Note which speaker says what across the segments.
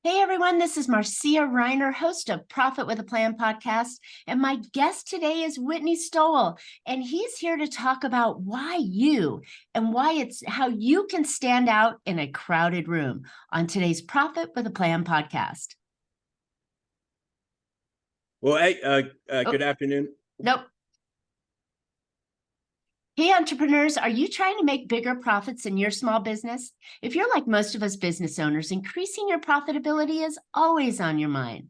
Speaker 1: Hey everyone, this is Marcia Reiner, host of Profit with a Plan podcast. And my guest today is Whitney Stowell. And he's here to talk about why you and why it's how you can stand out in a crowded room on today's Profit with a Plan podcast.
Speaker 2: Well, hey, good afternoon.
Speaker 1: Nope. Hey, entrepreneurs, are you trying to make bigger profits in your small business? If you're like most of us business owners, increasing your profitability is always on your mind.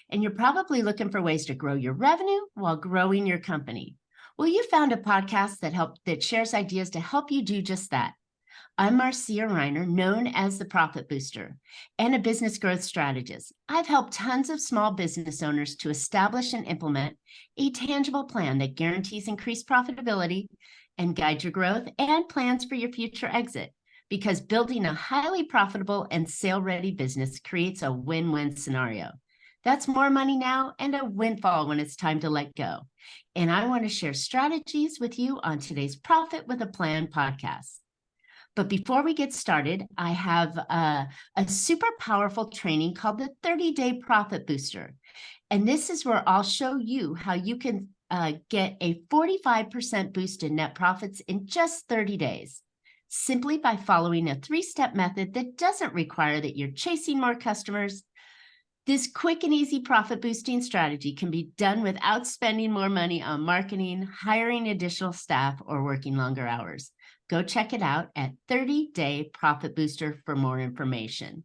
Speaker 1: And you're probably looking for ways to grow your revenue while growing your company. Well, you found a podcast that shares ideas to help you do just that. I'm Marcia Reiner, known as the Profit Booster, and a business growth strategist. I've helped tons of small business owners to establish and implement a tangible plan that guarantees increased profitability and guide your growth and plans for your future exit, because building a highly profitable and sale-ready business creates a win-win scenario. That's more money now and a windfall when it's time to let go. And I want to share strategies with you on today's Profit with a Plan podcast. But before we get started, I have a super powerful training called the 30-Day Profit Booster. And this is where I'll show you how you can get a 45% boost in net profits in just 30 days, simply by following a 3-step method that doesn't require that you're chasing more customers. This quick and easy profit boosting strategy can be done without spending more money on marketing, hiring additional staff, or working longer hours. Go check it out at 30-Day Profit Booster for more information.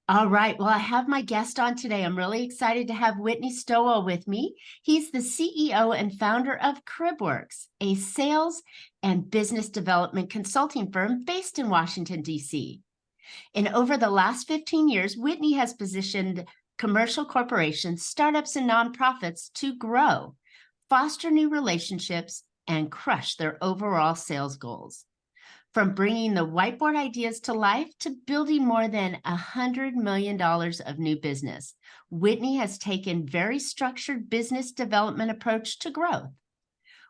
Speaker 1: All right. Well, I have my guest on today. I'm really excited to have Whitney Stowell with me. He's the CEO and founder of Cribworks, a sales and business development consulting firm based in Washington, D.C. And over the last 15 years, Whitney has positioned commercial corporations, startups, and nonprofits to grow, foster new relationships, and crush their overall sales goals. From bringing the whiteboard ideas to life to building more than $100 million of new business, Whitney has taken very structured business development approach to growth.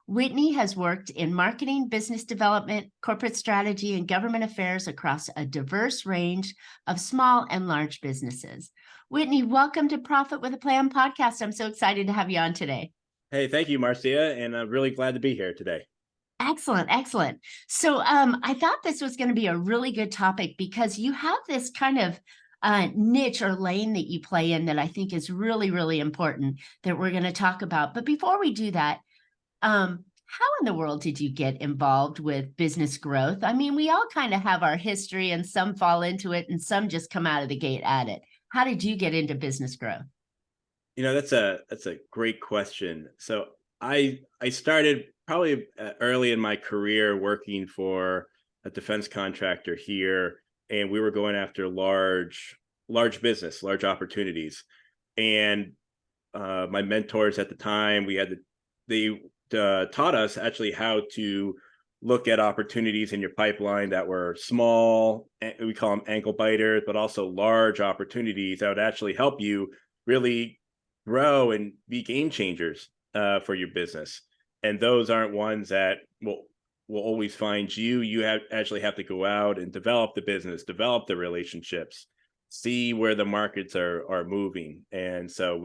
Speaker 1: Whitney has worked in marketing, business development, corporate strategy, and government affairs across a diverse range of small and large businesses. Whitney, welcome to Profit with a Plan podcast. I'm so excited to have you on today.
Speaker 2: Hey, thank you, Marcia, and I'm really glad to be here today.
Speaker 1: Excellent, excellent. So I thought this was going to be a really good topic because you have this kind of niche or lane that you play in that I think is really, really important that we're going to talk about. But before we do that, how in the world did you get involved with business growth? I mean, we all kind of have our history and some fall into it and some just come out of the gate at it. How did you get into business growth?
Speaker 2: You know, that's a great question. So I started probably early in my career working for a defense contractor here, and we were going after large business, large opportunities. And my mentors at the time, they taught us actually how to look at opportunities in your pipeline that were small, we call them ankle biters, but also large opportunities that would actually help you really grow and be game changers for your business. And those aren't ones that will always find you. You actually have to go out and develop the business, develop the relationships, see where the markets are moving. And so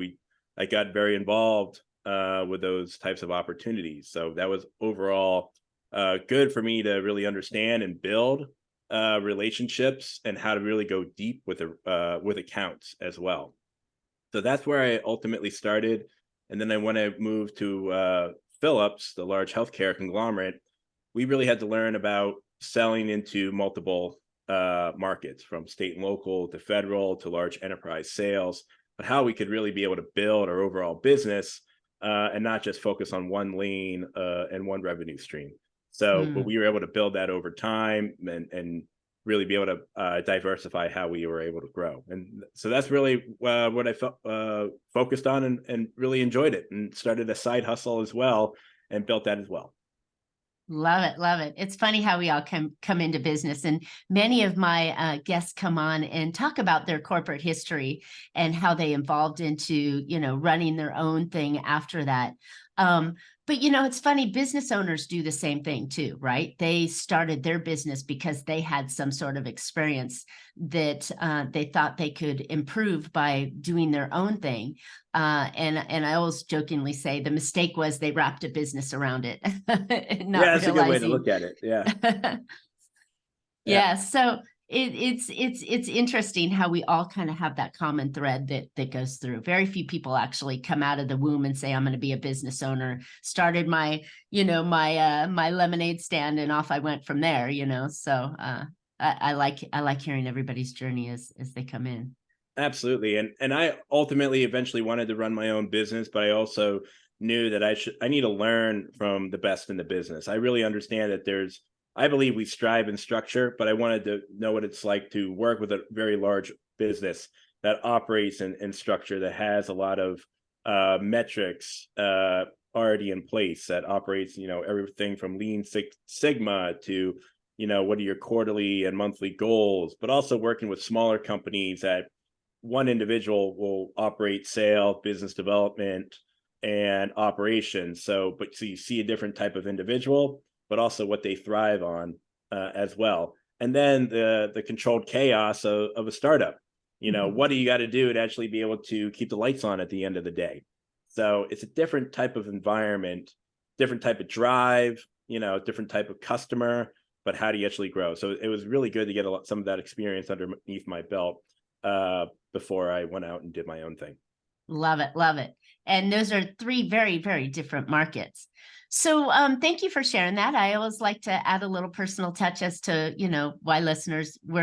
Speaker 2: I got very involved with those types of opportunities. So that was overall good for me to really understand and build relationships and how to really go deep with accounts as well. So that's where I ultimately started. And then when I moved to Phillips, the large healthcare conglomerate, we really had to learn about selling into multiple markets, from state and local to federal to large enterprise sales, but how we could really be able to build our overall business and not just focus on one lane and one revenue stream. So, but we were able to build that over time and really be able to diversify how we were able to grow. And so that's really what I focused on and really enjoyed it, and started a side hustle as well and built that as well.
Speaker 1: Love it. Love it. It's funny how we all come into business, and many of my guests come on and talk about their corporate history and how they evolved into, running their own thing after that. But it's funny, business owners do the same thing too, right? They started their business because they had some sort of experience that they thought they could improve by doing their own thing. And I always jokingly say the mistake was they wrapped a business around it, not
Speaker 2: That's a good way to
Speaker 1: realizing.
Speaker 2: look at it. Yeah.
Speaker 1: Yeah. So it's interesting how we all kind of have that common thread that goes through. Very few people actually come out of the womb and say, I'm going to be a business owner. Started my, my lemonade stand, and off I went from there, So I like hearing everybody's journey as they come in.
Speaker 2: Absolutely. And I ultimately eventually wanted to run my own business, but I also knew that I need to learn from the best in the business. I really understand that I believe we strive in structure, but I wanted to know what it's like to work with a very large business that operates in structure, that has a lot of metrics already in place, that operates, everything from Lean Six Sigma to, what are your quarterly and monthly goals, but also working with smaller companies that one individual will operate sales, business development, and operations. So you see a different type of individual, but also what they thrive on as well. And then the controlled chaos of a startup. What do you got to do to actually be able to keep the lights on at the end of the day? So it's a different type of environment, different type of drive, different type of customer, but how do you actually grow? So it was really good to get some of that experience underneath my belt before I went out and did my own thing.
Speaker 1: Love it. Love it. And those are three very, very different markets. So thank you for sharing that. I always like to add a little personal touch as to, where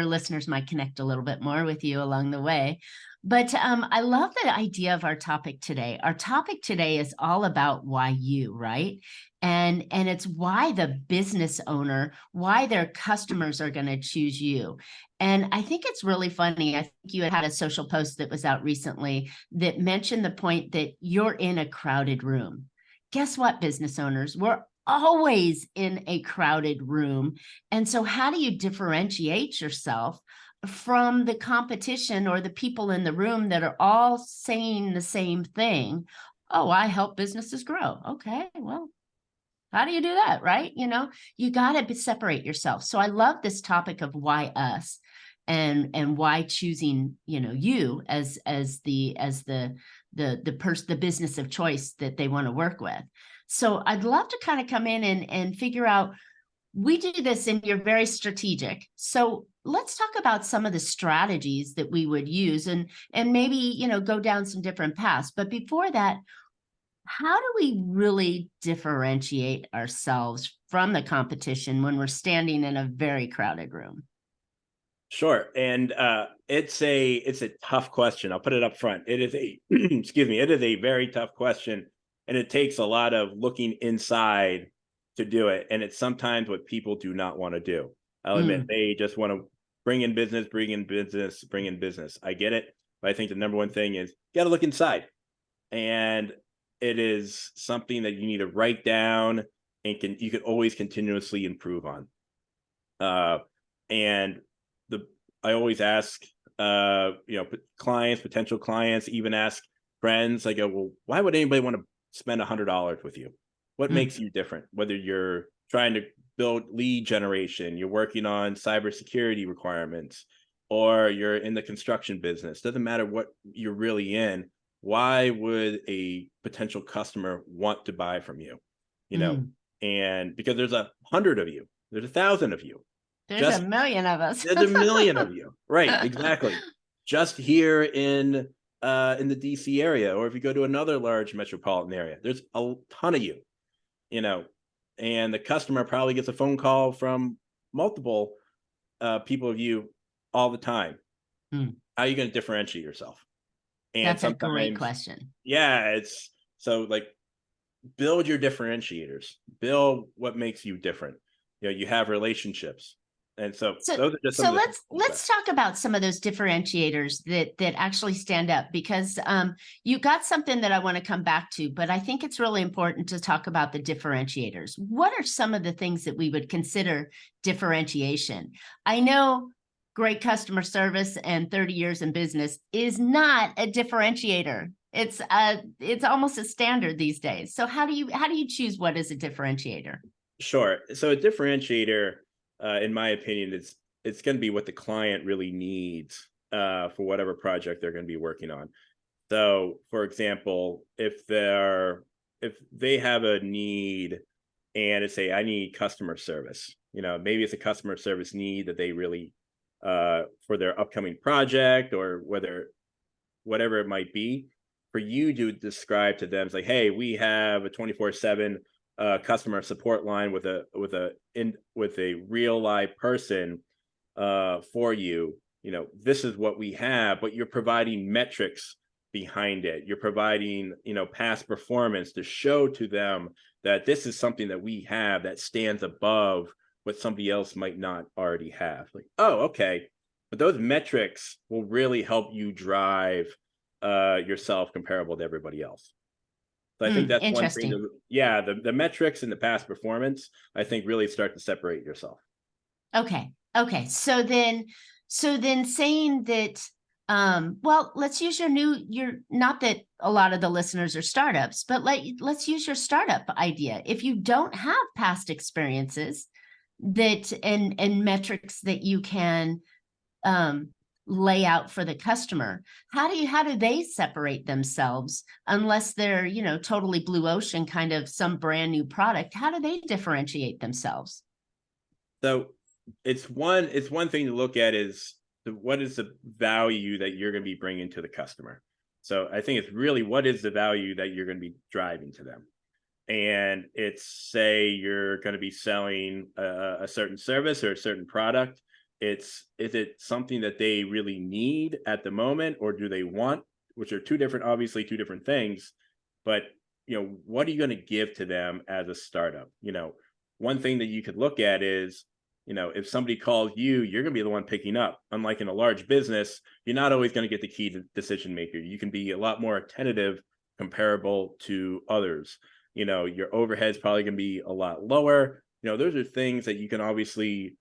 Speaker 1: listeners might connect a little bit more with you along the way. But I love the idea of our topic today. Our topic today is all about why you, right? And it's why the business owner, why their customers are going to choose you. And I think it's really funny. I think you had a social post that was out recently that mentioned the point that you're in a crowded room. Guess what, business owners? We're always in a crowded room. And so how do you differentiate yourself from the competition or the people in the room that are all saying the same thing? Oh, I help businesses grow. Okay, well, how do you do that, right? You got to separate yourself. So I love this topic of why us, and why choosing, you as the business of choice that they want to work with. So I'd love to kind of come in and figure out, we do this and you're very strategic. So let's talk about some of the strategies that we would use and maybe, go down some different paths. But before that, how do we really differentiate ourselves from the competition when we're standing in a very crowded room?
Speaker 2: Sure. And it's a tough question. I'll put it up front. It is excuse me, it is a very tough question. And it takes a lot of looking inside to do it. And it's sometimes what people do not want to do. I'll admit, they just want to bring in business. I get it. But I think the number one thing is you got to look inside. And it is something that you need to write down and you can always continuously improve on. And I always ask, clients, potential clients, even ask friends. I go, well, why would anybody want to spend $100 with you? What makes you different? Whether you're trying to build lead generation, you're working on cybersecurity requirements, or you're in the construction business, doesn't matter what you're really in. Why would a potential customer want to buy from you? And because there's 100 of you, there's 1,000 of you.
Speaker 1: There's a million of us.
Speaker 2: There's a million of you. Right, exactly. Just here in the DC area, or if you go to another large metropolitan area, there's a ton of you, and the customer probably gets a phone call from multiple people of you all the time. How are you going to differentiate yourself? And
Speaker 1: that's a great question.
Speaker 2: Yeah, it's so like, build your differentiators, build what makes you different. You have relationships. And so those are just
Speaker 1: let's talk about some of those differentiators that actually stand up, because you got something that I want to come back to, but I think it's really important to talk about the differentiators. What are some of the things that we would consider differentiation? I know great customer service and 30 years in business is not a differentiator. It's almost a standard these days. So how do you choose what is a differentiator?
Speaker 2: Sure. So a differentiator, in my opinion, it's going to be what the client really needs for whatever project they're going to be working on. So, for example, if they have a need and it's I need customer service, maybe it's a customer service need that they really for their upcoming project or whatever it might be, for you to describe to them, it's like, hey, we have a 24/7 customer support line with a real live person for you. This is what we have, but you're providing metrics behind it. You're providing, past performance to show to them that this is something that we have that stands above what somebody else might not already have. Like, oh, okay. But those metrics will really help you drive yourself comparable to everybody else. So I think that's one thing.
Speaker 1: Interesting.
Speaker 2: The metrics and the past performance, I think, really start to separate yourself.
Speaker 1: Okay. So then saying that, well, let's use not that a lot of the listeners are startups, but let's use your startup idea. If you don't have past experiences and metrics that you can lay out for the customer, how do they separate themselves unless they're, totally blue ocean kind of some brand new product? How do they differentiate themselves?
Speaker 2: So it's one thing to look at is what is the value that you're going to be bringing to the customer. So I think it's really what is the value that you're going to be driving to them. And it's, say you're going to be selling a certain service or a certain product. Is it something that they really need at the moment, or do they want, which are obviously two different things, but what are you going to give to them as a startup? One thing that you could look at is, if somebody calls you, you're going to be the one picking up. Unlike in a large business, you're not always going to get the key decision maker. You can be a lot more attentive, comparable to others. Your overhead's probably going to be a lot lower. Those are things that you can obviously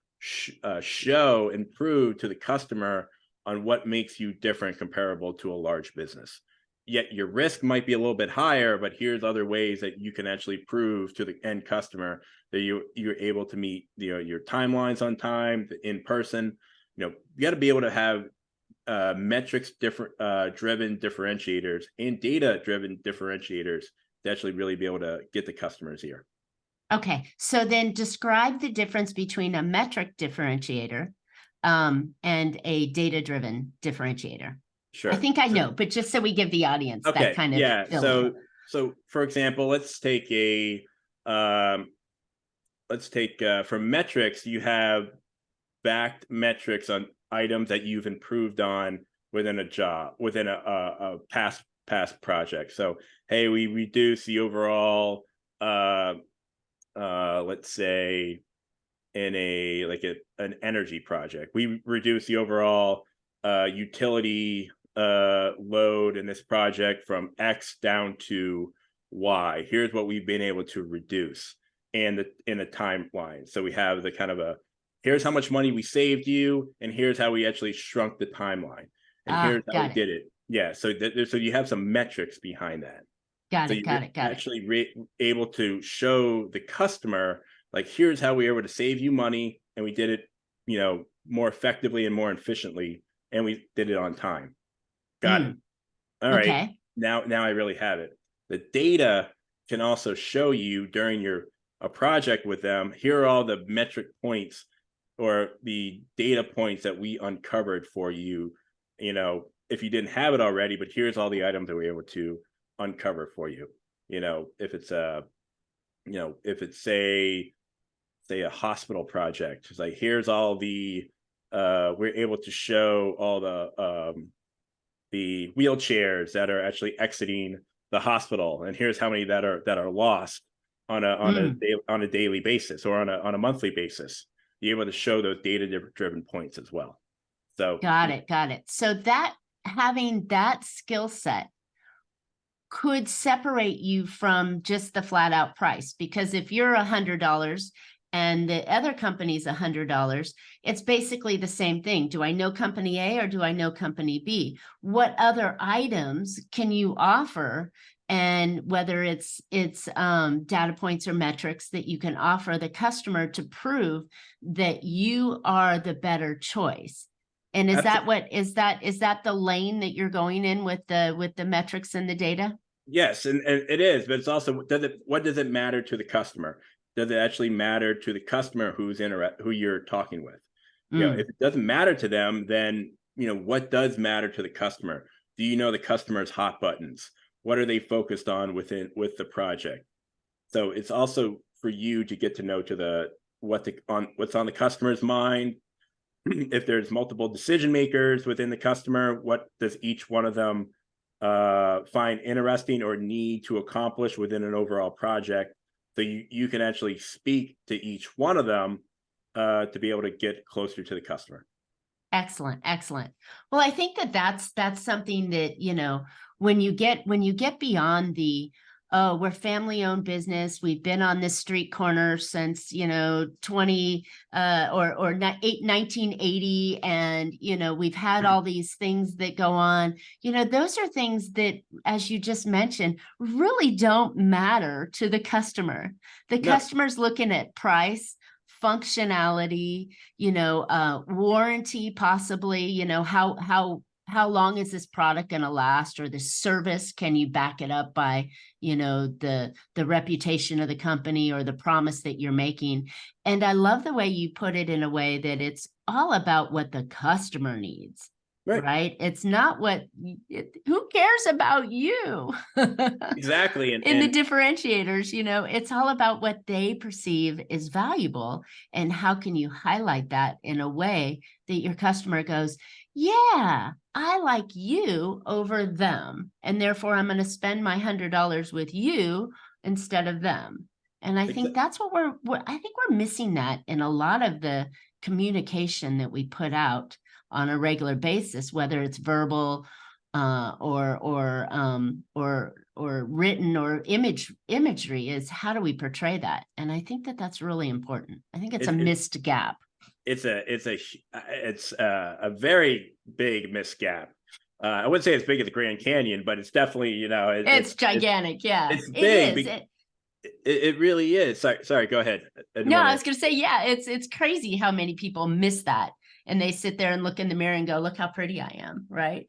Speaker 2: show and prove to the customer on what makes you different, comparable to a large business. Yet your risk might be a little bit higher, but here's other ways that you can actually prove to the end customer that you're able to meet your timelines on time, in person. You got to be able to have metrics driven differentiators and data driven differentiators to actually really be able to get the customer's ear.
Speaker 1: Okay, so then describe the difference between a metric differentiator and a data-driven differentiator.
Speaker 2: Sure.
Speaker 1: I think I know, but just so we give the audience
Speaker 2: Okay.
Speaker 1: that kind of
Speaker 2: So for example, let's take for metrics, you have backed metrics on items that you've improved on within a job, within a past project. So, hey, we reduce the overall let's say in an energy project, we reduce the overall utility load in this project from X down to Y. Here's what we've been able to reduce in a timeline. So we have the kind of here's how much money we saved you, and here's how we actually shrunk the timeline, and here's how we did it. Yeah. So you have some metrics behind that. Got it. Actually able to show the customer, like, here's how we were able to save you money, and we did it, more effectively and more efficiently, and we did it on time. Got it. All right. Okay. Now I really have it. The data can also show you during a project with them, here are all the metric points or the data points that we uncovered for you, if you didn't have it already, but here's all the items that we're able to uncover for you. If it's say a hospital project, it's like, here's all the we're able to show all the wheelchairs that are actually exiting the hospital, and here's how many that are lost on a daily basis or on a monthly basis. You're able to show those data driven points as well. So got it. So that having that skill set could separate you from just the flat out price, because if you're $100
Speaker 1: and the other company's $100, it's basically the same thing. Do I know company A or do I know company B? What other items can you offer? And whether it's data points or metrics that you can offer the customer to prove that you are the better choice. And is that the lane that you're going in with the metrics and the data?
Speaker 2: Yes, and it is, but it's also, what does it matter to the customer? Does it actually matter to the customer who you're talking with? If it doesn't matter to them, then what does matter to the customer? Do you know the customer's hot buttons? What are they focused on with the project? So it's also for you to get to know what's on the customer's mind. If there's multiple decision makers within the customer, what does each one of them find interesting or need to accomplish within an overall project? So you can actually speak to each one of them to be able to get closer to the customer.
Speaker 1: Excellent, excellent. Well, I think that's something that, when you get beyond the, oh, we're family-owned business, we've been on this street corner since 1980, and we've had all these things that go on. Those are things that, as you just mentioned, really don't matter to the customer. The customer's looking at price, functionality, warranty, possibly, how long is this product going to last, or the service, can you back it up by the reputation of the company or the promise that you're making. And I love the way you put it in a way that it's all about what the customer needs. Right? It's not who cares about you?
Speaker 2: Exactly.
Speaker 1: And the differentiators, it's all about what they perceive is valuable, and how can you highlight that in a way that your customer goes, yeah, I like you over them, and therefore I'm going to spend my $100 with you instead of them. And I think that's what I think we're missing that in a lot of the communication that we put out on a regular basis, whether it's verbal or written or imagery, is how do we portray that? And I think that's really important. I think it's a missed gap.
Speaker 2: It's a very big missed gap. I wouldn't say it's big as the Grand Canyon, but it's definitely,
Speaker 1: it's gigantic.
Speaker 2: It's big. It really is. Sorry, go ahead.
Speaker 1: No, I was going to say, yeah, it's crazy how many people miss that. And they sit there and look in the mirror and go, look how pretty I am, right?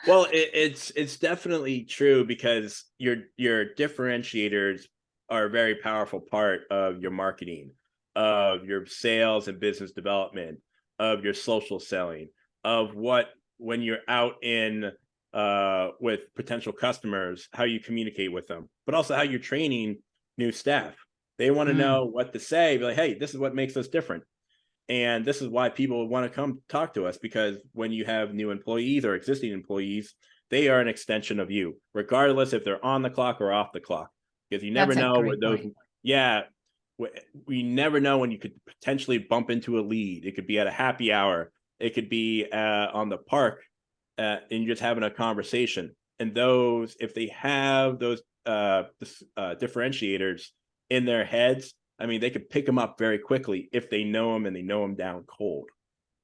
Speaker 2: Well, it's definitely true, because your differentiators are a very powerful part of your marketing, of your sales and business development, of your social selling, of when you're out in with potential customers, how you communicate with them, but also how you're training new staff. They want to know what to say, be like, hey, this is what makes us different. And this is why people want to come talk to us, because when you have new employees or existing employees, they are an extension of you, regardless if they're on the clock or off the clock, because you never know where those, we never know when you could potentially bump into a lead. It could be at a happy hour. It could be on the park, and you're just having a conversation. And those, if they have those differentiators in their heads, I mean, they could pick them up very quickly if they know them, and they know them down cold.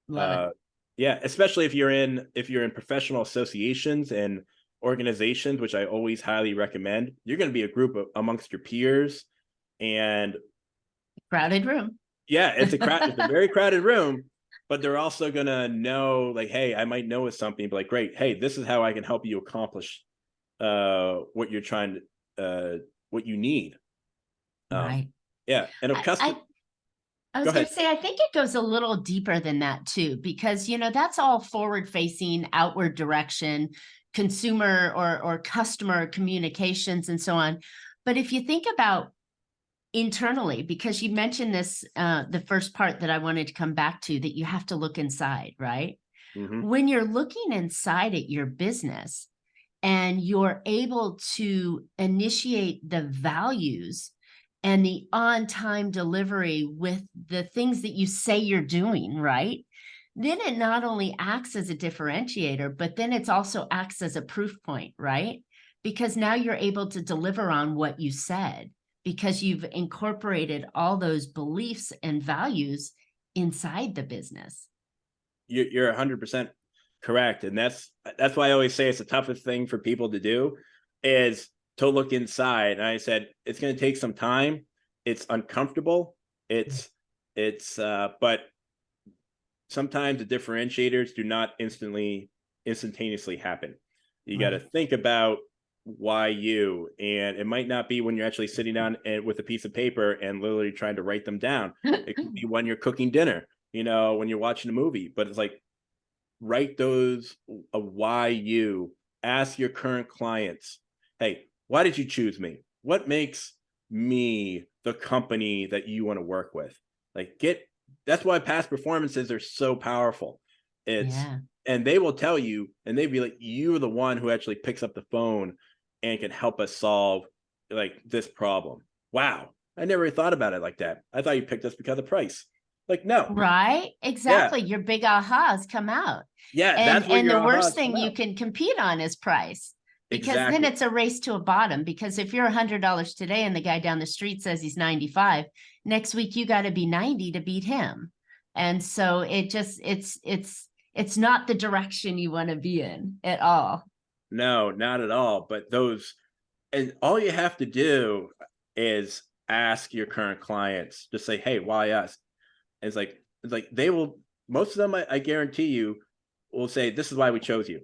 Speaker 2: Yeah, especially if you're in professional associations and organizations, which I always highly recommend. You're going to be a group amongst your peers, and
Speaker 1: crowded room.
Speaker 2: Yeah, it's a very crowded room, but they're also going to know, like, hey, I might know something, but like, great, hey, this is how I can help you accomplish what you're trying to, what you need.
Speaker 1: Right.
Speaker 2: Yeah, and of custom.
Speaker 1: I was going to say, I think it goes a little deeper than that too, because that's all forward-facing, outward direction, consumer or customer communications, and so on. But if you think about internally, because you mentioned this, the first part that I wanted to come back to, that you have to look inside, right? When you're looking inside at your business and you're able to initiate the values and the on-time delivery with the things that you say you're doing, right? Then it not only acts as a differentiator, but then it also acts as a proof point, right? Because now you're able to deliver on what you said, because you've incorporated all those beliefs and values inside the business.
Speaker 2: You're 100% correct. And that's why I always say it's the toughest thing for people to do is to look inside. And I said, it's going to take some time. It's uncomfortable. But sometimes the differentiators do not instantaneously happen. You got to think about why you, and it might not be when you're actually sitting down and with a piece of paper and literally trying to write them down. It could be when you're cooking dinner, when you're watching a movie, but it's like, write those why you. Ask your current clients, hey, why did you choose me? What makes me the company that you want to work with? That's why past performances are so powerful. And they will tell you, and they'd be like, you're the one who actually picks up the phone and can help us solve this problem. Wow, I never thought about it like that. I thought you picked us because of price. No.
Speaker 1: Right? Exactly.
Speaker 2: Yeah.
Speaker 1: Your big ahas come out.
Speaker 2: Yeah,
Speaker 1: And
Speaker 2: that's
Speaker 1: the worst thing you can compete on is price. Because then it's a race to a bottom. Because if you're $100 today and the guy down the street says he's 95, next week you got to be 90 to beat him. And so it's not the direction you want to be in at all.
Speaker 2: No, not at all. But and all you have to do is ask your current clients, just say, hey, why us? And it's like they will, most of them, I guarantee you, will say, this is why we chose you.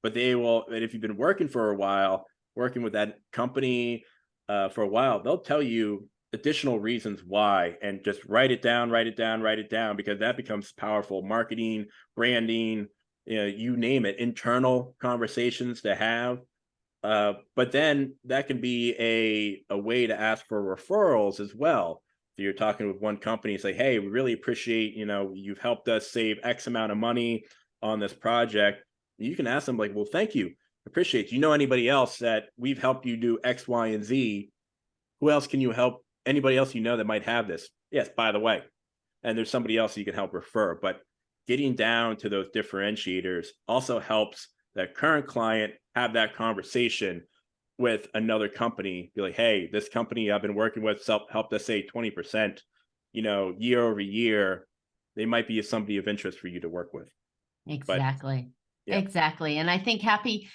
Speaker 2: But they will, and if you've been working for a while, working with that company for a while, they'll tell you additional reasons why, and just write it down, because that becomes powerful marketing, branding, you name it, internal conversations to have. But then that can be a way to ask for referrals as well. So you're talking with one company, say, hey, we really appreciate, you've helped us save X amount of money on this project. You can ask them well, thank you. Appreciate it. Do you know anybody else that we've helped you do X, Y, and Z? Who else can you help? Anybody else that might have this? Yes, by the way. And there's somebody else you can help refer. But getting down to those differentiators also helps that current client have that conversation with another company. Be like, hey, this company I've been working with helped us save 20%, year over year. They might be somebody of interest for you to work with.
Speaker 1: Exactly.
Speaker 2: Yeah.
Speaker 1: Exactly. And I think happy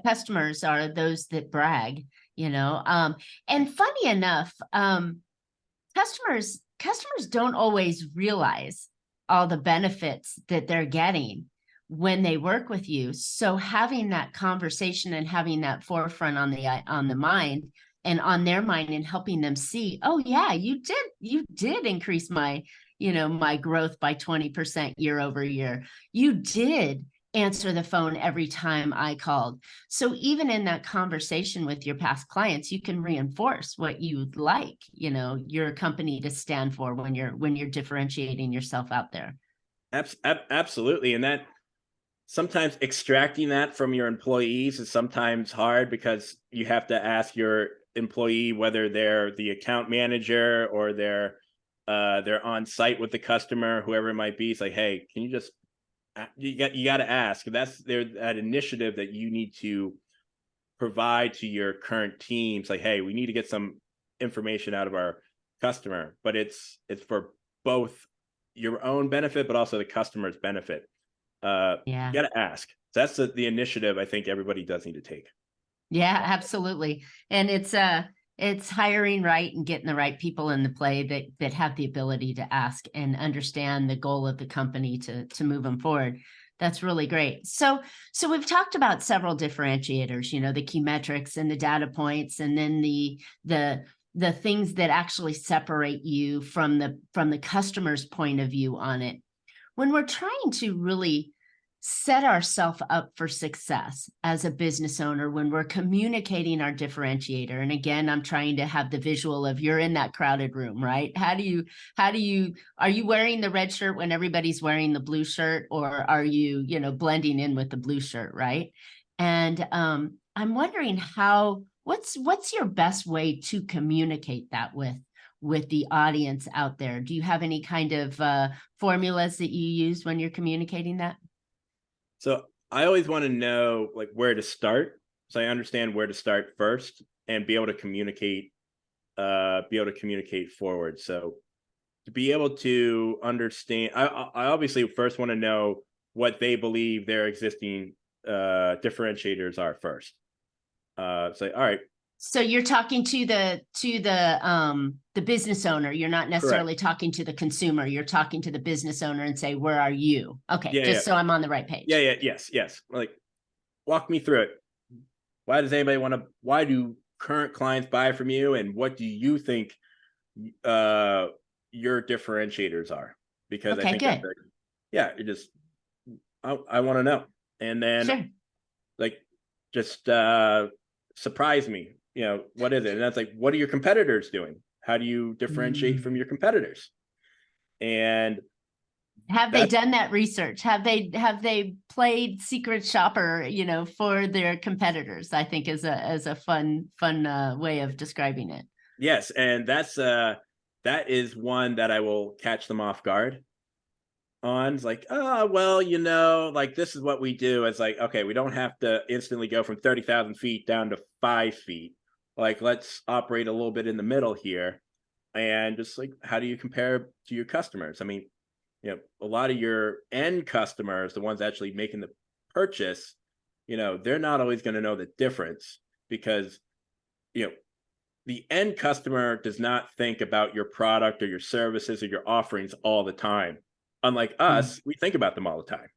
Speaker 1: customers are those that brag, and funny enough, customers don't always realize all the benefits that they're getting when they work with you. So having that conversation and having that forefront on the mind and on their mind, and helping them see, oh yeah, you did increase my growth by 20% year over year. You did answer the phone every time I called. So even in that conversation with your past clients, you can reinforce what you'd like, your company to stand for when you're differentiating yourself out there.
Speaker 2: Absolutely. And that sometimes extracting that from your employees is sometimes hard, because you have to ask your employee whether they're the account manager or they're on site with the customer, whoever it might be. It's like, hey, can you just, you got to ask. That's that initiative that you need to provide to your current teams. Like, hey, we need to get some information out of our customer, but it's for both your own benefit, but also the customer's benefit. You got to ask. That's the initiative I think everybody does need to take.
Speaker 1: Yeah, absolutely. And it's hiring right and getting the right people in the play that have the ability to ask and understand the goal of the company to move them forward. That's really great. So we've talked about several differentiators, the key metrics and the data points, and then the things that actually separate you from the customer's point of view on it. When we're trying to really set ourselves up for success as a business owner, when we're communicating our differentiator, and again, I'm trying to have the visual of you're in that crowded room, right? Are you wearing the red shirt when everybody's wearing the blue shirt, or are you, blending in with the blue shirt, right? And I'm wondering what's your best way to communicate that with the audience out there? Do you have any kind of formulas that you use when you're communicating that?
Speaker 2: So I always want to know where to start, so I understand where to start first and be able to communicate be able to communicate forward. So to be able to understand, I obviously first want to know what they believe their existing differentiators are first. Say, all right,
Speaker 1: So you're talking to the business owner. You're not
Speaker 2: correct.
Speaker 1: necessarily talking to the consumer. You're talking to the business owner and say, where are you? Okay,
Speaker 2: Yeah, yeah,
Speaker 1: just so I'm on the right
Speaker 2: yeah,
Speaker 1: page.
Speaker 2: yeah, yes, yes. Like, walk me through it. Why does anybody want to? Why do current clients buy from you, and what do you think uh your differentiators are? Because I
Speaker 1: Okay,
Speaker 2: think that's
Speaker 1: good.
Speaker 2: yeah, you just I want to know. And then
Speaker 1: Sure.
Speaker 2: like just surprise me, what is it? And that's like, what are your competitors doing? How do you differentiate from
Speaker 1: Mm.
Speaker 2: your competitors? And
Speaker 1: Have they
Speaker 2: that's
Speaker 1: done that research? Have they played secret shopper, for their competitors? I think is a fun way of describing it.
Speaker 2: yes, and that is one that I will catch them off guard on. It's like, oh, well, like, this is what we do. It's like, okay, we don't have to instantly go from 30,000 feet down to 5 feet. Like, let's operate a little bit in the middle here. And just like, how do you compare to your customers? I mean, a lot of your end customers, the ones actually making the purchase, they're not always going to know the difference, because, you know, the end customer does not think about your product or your services or your offerings all the time. Unlike
Speaker 1: Mm.
Speaker 2: us, we think about them all the time.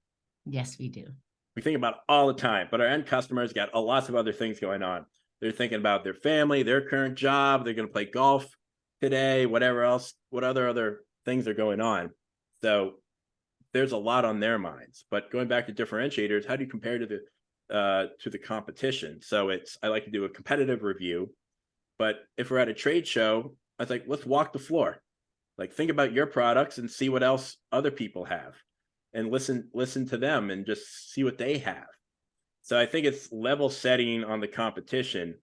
Speaker 1: Yes, we do.
Speaker 2: We think about it all the time, but our end customers got lots of other things going on. They're thinking about their family, their current job. They're going to play golf today, whatever else, what other things are going on. So there's a lot on their minds. But going back to differentiators, how do you compare to the competition? So I like to do a competitive review. But if we're at a trade show, I was like, let's walk the floor. Like, think about your products and see what else other people have, and listen to them and just see what they have. So I think it's level setting on the competition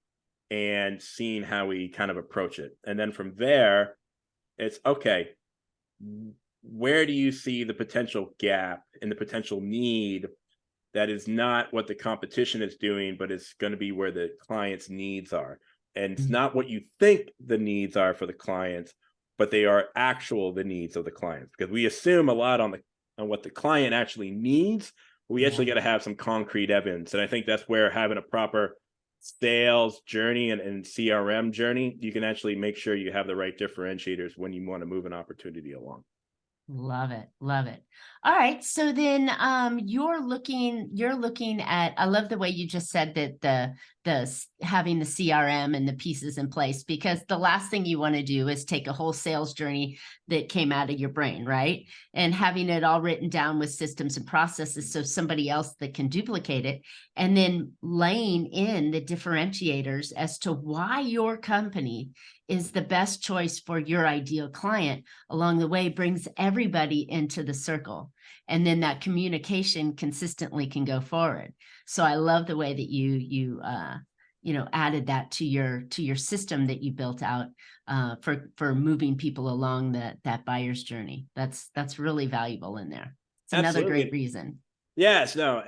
Speaker 2: and seeing how we kind of approach it. And then from there, it's okay, where do you see the potential gap and the potential need that is not what the competition is doing, but it's going to be where the client's needs are. And it's
Speaker 1: Mm.
Speaker 2: not what you think the needs are for the clients, but they are the needs of the clients. Because we assume a lot on what the client actually needs. We actually
Speaker 1: Yeah.
Speaker 2: got to have some concrete evidence. And I think that's where having a proper sales journey and CRM journey, you can actually make sure you have the right differentiators when you want to move an opportunity along.
Speaker 1: Love it. Love it. All right. So then you're looking at, I love the way you just said that having the CRM and the pieces in place, because the last thing you want to do is take a whole sales journey that came out of your brain, right? And having it all written down with systems and processes so somebody else that can duplicate it, and then laying in the differentiators as to why your company is the best choice for your ideal client along the way brings everybody into the circle. And then that communication consistently can go forward. So I love the way that you added that to your system that you built out for moving people along that buyer's journey. That's really valuable in there. It's another great
Speaker 2: Absolutely.
Speaker 1: reason.
Speaker 2: Yes, no,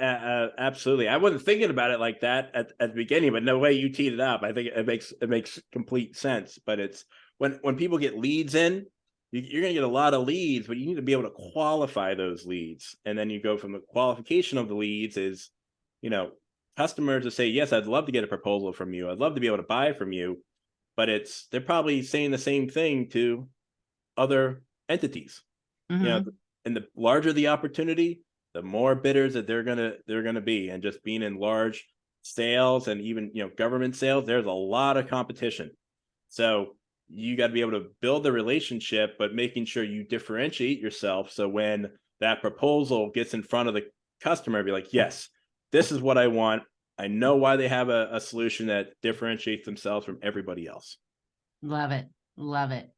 Speaker 2: absolutely. I wasn't thinking about it like that at the beginning, but no way you teed it up. I think it makes complete sense. But it's when people get leads in, you're going to get a lot of leads, but you need to be able to qualify those leads. And then you go from the qualification of the leads is, customers to say, yes, I'd love to get a proposal from you. I'd love to be able to buy from you. But they're probably saying the same thing to other entities.
Speaker 1: Mm-hmm.
Speaker 2: And the larger the opportunity, the more bidders that they're gonna be. And just being in large sales and even government sales, there's a lot of competition. So you got to be able to build the relationship, but making sure you differentiate yourself. So when that proposal gets in front of the customer, be like, yes, this is what I want. I know why they have a solution that differentiates themselves from everybody else.
Speaker 1: Love it. Love it.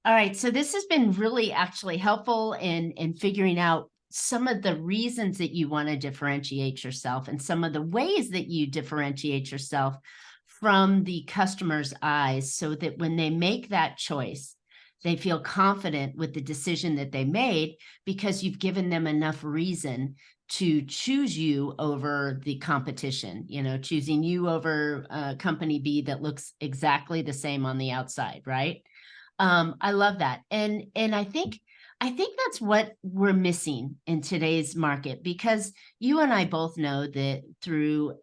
Speaker 1: All right. So this has been really actually helpful in figuring out some of the reasons that you want to differentiate yourself and some of the ways that you differentiate yourself from the customer's eyes, so that when they make that choice, they feel confident with the decision that they made because you've given them enough reason to choose you over the competition, choosing you over company B that looks exactly the same on the outside, right? I love that. And I think that's what we're missing in today's market, because you and I both know that through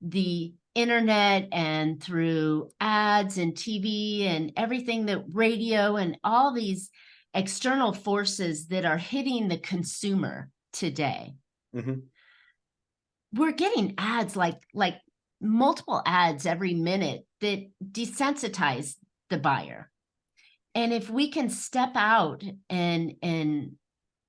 Speaker 1: the internet and through ads and TV and everything, that radio and all these external forces that are hitting the consumer today.
Speaker 2: Mm-hmm.
Speaker 1: We're getting ads like multiple ads every minute that desensitize the buyer. And if we can step out and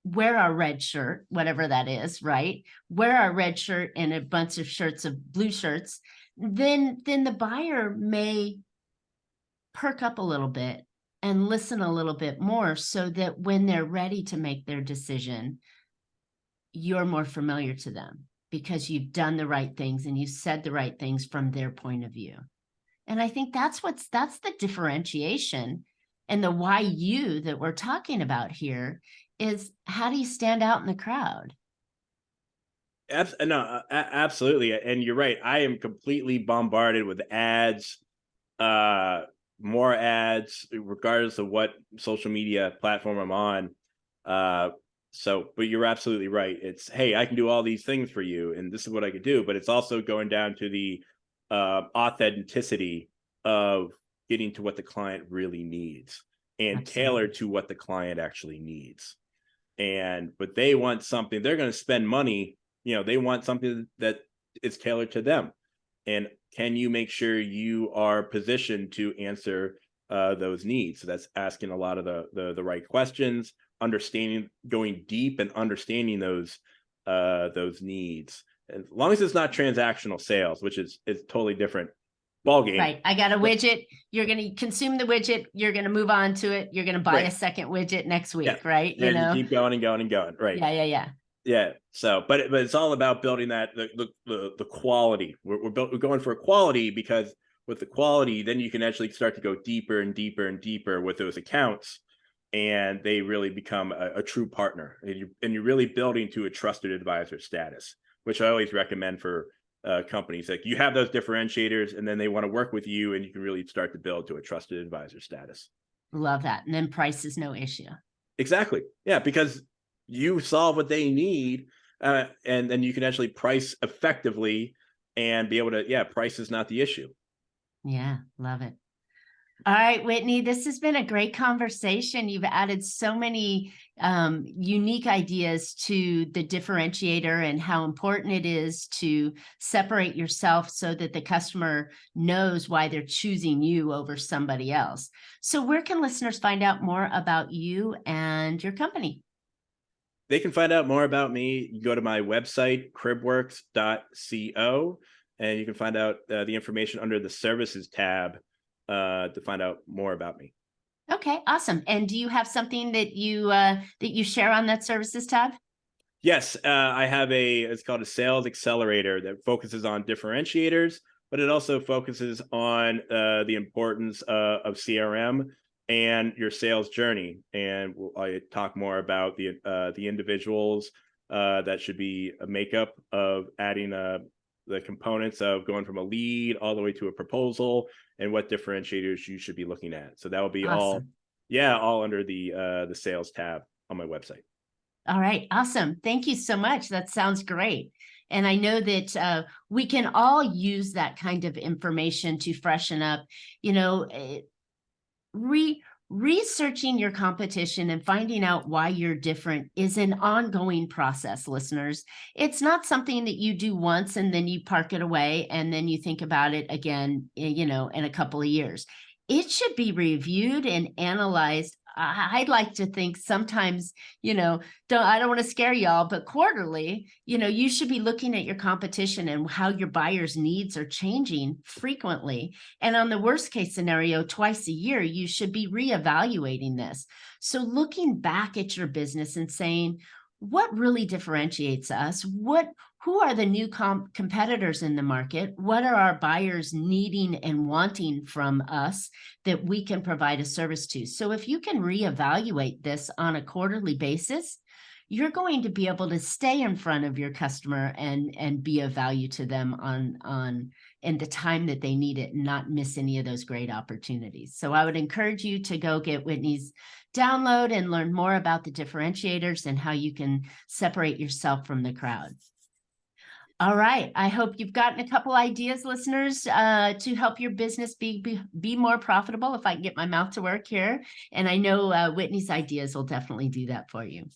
Speaker 1: wear our red shirt, whatever that is, right? Wear our red shirt and a bunch of shirts of blue shirts, then the buyer may perk up a little bit and listen a little bit more, so that when they're ready to make their decision, you're more familiar to them because you've done the right things and you've said the right things from their point of view. And I think that's the differentiation, and the why you that we're talking about here is, how do you stand out in the crowd?
Speaker 2: Absolutely. And you're right. I am completely bombarded with ads, more ads, regardless of what social media platform I'm on. But you're absolutely right. It's, hey, I can do all these things for you, and this is what I could do. But it's also going down to the authenticity of getting to what the client really needs, and
Speaker 1: Absolutely.
Speaker 2: tailored to what the client actually needs. But they want something, they're going to spend money, they want something that is tailored to them. And can you make sure you are positioned to answer those needs? So that's asking a lot of the right questions, understanding, going deep and understanding those needs. As long as it's not transactional sales, which is totally different ballgame.
Speaker 1: Right. I got a widget. You're going to consume the widget. You're going to move on to it. You're going to buy a second widget next week, right?
Speaker 2: And you keep going and going and going. Right. Yeah. So, but it's all about building that the quality. We're going for quality, because with the quality, then you can actually start to go deeper and deeper and deeper with those accounts, and they really become a true partner. And you're really building to a trusted advisor status, which I always recommend for companies. Like, you have those differentiators, and then they want to work with you, and you can really start to build to a trusted advisor status.
Speaker 1: Love that. And then price is no issue.
Speaker 2: Exactly. Yeah, because you solve what they need, and then you can actually price effectively and be able to, price is not the issue.
Speaker 1: Yeah, love it. All right, Whitney, this has been a great conversation. You've added so many unique ideas to the differentiator, and how important it is to separate yourself so that the customer knows why they're choosing you over somebody else. So where can listeners find out more about you and your company?
Speaker 2: They can find out more about me. You go to my website, cribworks.co, and you can find out the information under the services tab to find out more about me.
Speaker 1: Okay, awesome. And do you have something that you share on that services tab?
Speaker 2: Yes, I have it's called a sales accelerator that focuses on differentiators, but it also focuses on the importance of CRM and your sales journey. And I talk more about the individuals that should be a makeup of adding the components of going from a lead all the way to a proposal, and what differentiators you should be looking at. So that will be
Speaker 1: awesome.
Speaker 2: all under the sales tab on my website.
Speaker 1: All right. Awesome. Thank you so much. That sounds great. And I know that we can all use that kind of information to freshen up, researching your competition and finding out why you're different is an ongoing process, listeners. It's not something that you do once and then you park it away and then you think about it again, in a couple of years. It should be reviewed and analyzed. I'd like to think sometimes, I don't want to scare y'all, but quarterly, you should be looking at your competition and how your buyers' needs are changing frequently. And on the worst case scenario, twice a year, you should be reevaluating this. So looking back at your business and saying, what really differentiates us? Who are the new competitors in the market? What are our buyers needing and wanting from us that we can provide a service to? So if you can reevaluate this on a quarterly basis, you're going to be able to stay in front of your customer and be of value to them on in the time that they need it and not miss any of those great opportunities. So I would encourage you to go get Whitney's download and learn more about the differentiators and how you can separate yourself from the crowd. All right. I hope you've gotten a couple ideas, listeners, to help your business be more profitable, if I can get my mouth to work here. And I know Whitney's ideas will definitely do that for you.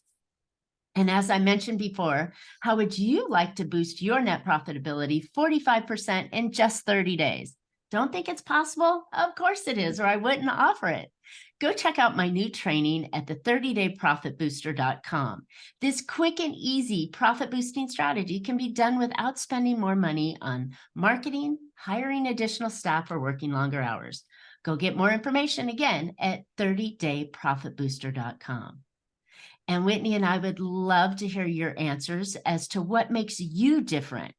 Speaker 1: And as I mentioned before, how would you like to boost your net profitability 45% in just 30 days? Don't think it's possible? Of course it is, or I wouldn't offer it. Go check out my new training at the 30dayprofitbooster.com. This quick and easy profit boosting strategy can be done without spending more money on marketing, hiring additional staff, or working longer hours. Go get more information again at 30dayprofitbooster.com. And Whitney and I would love to hear your answers as to what makes you different.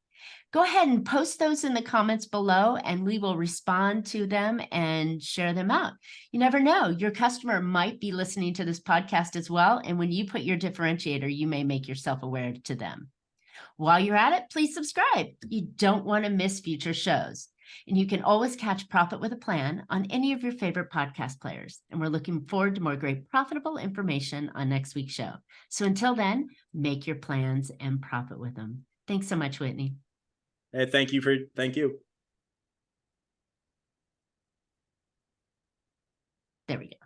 Speaker 1: Go ahead and post those in the comments below, and we will respond to them and share them out. You never know, your customer might be listening to this podcast as well. And when you put your differentiator, you may make yourself aware to them. While you're at it, please subscribe. You don't want to miss future shows. And you can always catch Profit with a Plan on any of your favorite podcast players. And we're looking forward to more great profitable information on next week's show. So until then, make your plans and profit with them. Thanks so much, Whitney.
Speaker 2: Hey, thank you.
Speaker 1: There we go.